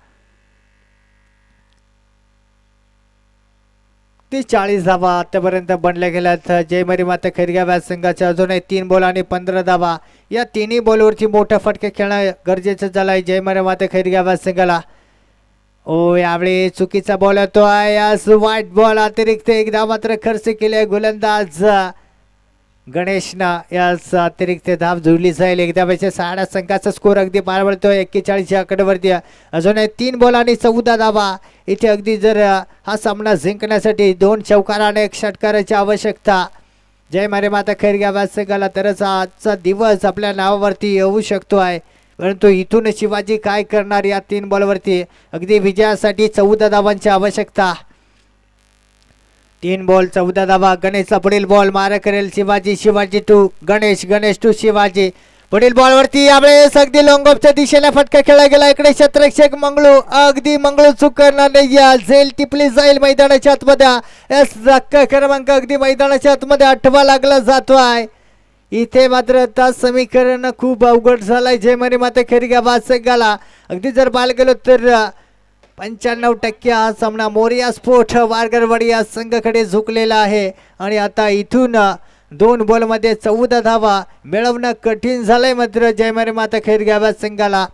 40 धावा आतापर्यंत बनल्या गेल्यात जय मरी माता खैरगाव या संघाच्या. अजूनही 3 बॉल आणि 15 धावा. या तिन्ही बॉलवरती मोठा फटका खेळणं गरजेचं झालंय जय मरी माता खैरगाव या संघाला. ओ यावेळी चुकीचा बॉल येतो आहे. यास वाईट बॉल अतिरिक्त एक धाव मात्र खर्च केले गोलंदाज गणेशना. यास अतिरिक्त धाव जुळली जाईल. एकदा पैसे 6 संघाचा स्कोर अगदी पार पडतोय 41 आकड्यावरती. अजूनही 3 बॉल आणि 14 धावा. इथे अगदी जर हा सामना जिंकण्यासाठी 2 चौकार आणि 1 षटकाराची आवश्यकता जय मारे माता खैरगाव या संघाला तरच आजचा दिवस आपल्या नावावरती येऊ शकतो आहे. परंतु इथून शिवाजी काय करणार या 3 बॉलवरती. अगदी विजयासाठी 14 धावांची आवश्यकता. 3 बॉल 14 धावा. गणेशचा पुढील बॉल मारा करेल शिवाजी. शिवाजी टू गणेश. गणेश टू शिवाजी. पुढील बॉलवरती यावेळेस अगदी लॉंगऑफच्या दिशेला फटका खेळला गेला. इकडे क्षेत्ररक्षक मंगळू. अगदी मंगळू चूक करणार नाही. झेल टिपली जाईल मैदानाच्या आतमध्ये. धक्का क्रमांक अगदी मैदानाच्या आतमध्ये 8वा लागला जातो आहे. इथे मात्र आता समीकरण खूप अवघड झालंय जय मरी माता खैरगाव या संघाला. अगदी जर पाहायला गेलो तर 95% हा सामना मोरिया स्पोर्ट वारगरवाडी या संघाकडे झुकलेला आहे. आणि आता इथून 2 बॉलमध्ये 14 धावा मिळवणं कठीण झालंय मात्र जय मरी माता खैरगाव या संघाला.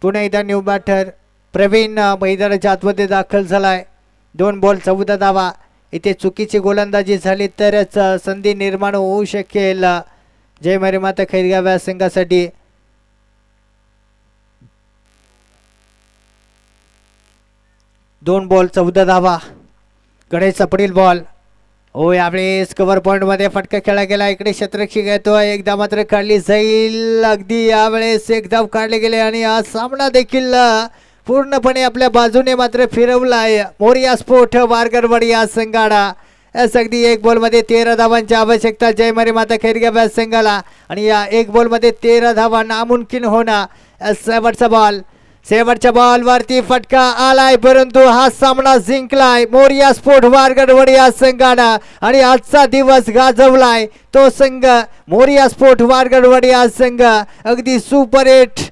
पुन्हा एकदा न्यू बॅटर प्रवीण मैदानाच्या आतमध्ये दाखल झालाय. 2 बॉल 14 धावा. इथे चुकीची गोलंदाजी झाली तरच संधी निर्माण होऊ शकेल जय मरी माता खैरगाव या संघासाठी. दोन बॉल 14 धावा. गणेशचा पुढील बॉल. हो यावेळेस कव्हर पॉइंट मध्ये फटका खेळला गेला. इकडे क्षेत्ररक्षक येतो. एकदा मात्र काढली जाईल. अगदी यावेळेस एक धाव काढले गेले आणि हा सामना देखील पूर्णपणे आपल्या बाजूने मात्र फिरवलाय मोरिया स्पोर्ट वारगरवाडी या संघाला. अगदी 1 बॉलमध्ये 13 धावांची आवश्यकता जय मरी माता खैरगाव या संघाला. आणि या 1 बॉलमध्ये 13 धावा नामुमकिन होणार. शेवटच्या बॉलवरती फटका आलाय परंतु हा सामना जिंकलाय मोरिया स्पोर्ट वारगरवाडी या संघानं. आणि आजचा दिवस गाजवलाय तो संघ मोरिया स्पोर्ट वारगरवाडी या संघ. अगदी सुपर 8